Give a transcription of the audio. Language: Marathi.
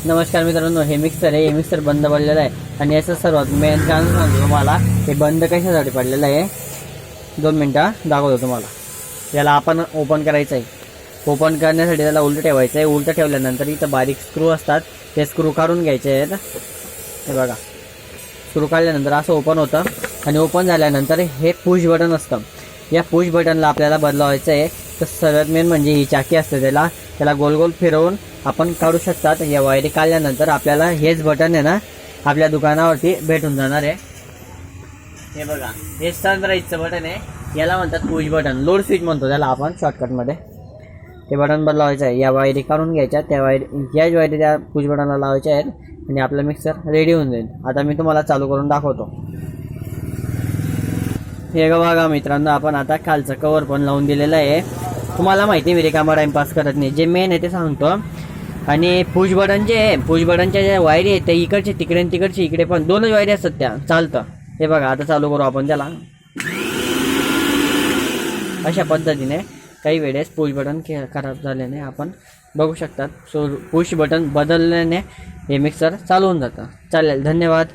नमस्कार मित्रांनो, हे मिक्सर आहे. हे मिक्सर बंद पडलेलं आहे आणि याचं सर्वात मेन कारण सांगतो तुम्हाला. हे बंद कशासाठी पडलेलं आहे 2 मिनटं दाखवतो तुम्हाला. याला आपण ओपन करायचं आहे. ओपन करण्यासाठी त्याला उलटं ठेवायचं आहे. उलटं ठेवल्यानंतर इथं बारीक स्क्रू असतात, ते स्क्रू काढून घ्यायचे आहेत. हे बघा, स्क्रू काढल्यानंतर असं ओपन होतं आणि ओपन झाल्यानंतर हे पुश बटन असतं. या पुश बटनला आपल्याला बदलावायचं आहे. तर सर्वात मेन म्हणजे ही चाकी असते, त्याला गोल गोल फिरवून आपण काढू शकतात. या वायरी काढल्यानंतर आपल्याला हेच बटन आहे ना आपल्या दुकानावरती भेटून जाणार आहे. हे बघा, हे सनराईजचं बटन आहे. याला म्हणतात पुश बटन, लोड स्विच म्हणतो त्याला आपण शॉर्टकटमध्ये. ते बटन बदलावायचं आहे. या वायरी काढून घ्यायच्या, त्या याच वायरी त्या पुश बटनला लावायच्या आहेत आणि आपला मिक्सर रेडी होऊन जाईल. आता मी तुम्हाला चालू करून दाखवतो. हे बघा मित्रांनो, आपण आता खालचं कवर पण लावून दिलेलं आहे. तुम्हाला माहिती आहे मी रिकामा टाइमपास करत नाही, जे मेन आहे ते सांगतो. आणि पुश बटन जे आहे, पुश बटनच्या ज्या वायरी आहेत त्या इकडचे तिकडे आणि तिकडचे इकडे पण 2च वायरी असतात, त्या चालतं. हे बघा, आता चालू करू आपण त्याला. अशा पद्धतीने काही वेळेस पुश बटन खराब झाल्याने आपण बघू शकतात. सो पुश बटन बदलल्याने हे मिक्सर चालू होऊन जातं. चालेल, धन्यवाद.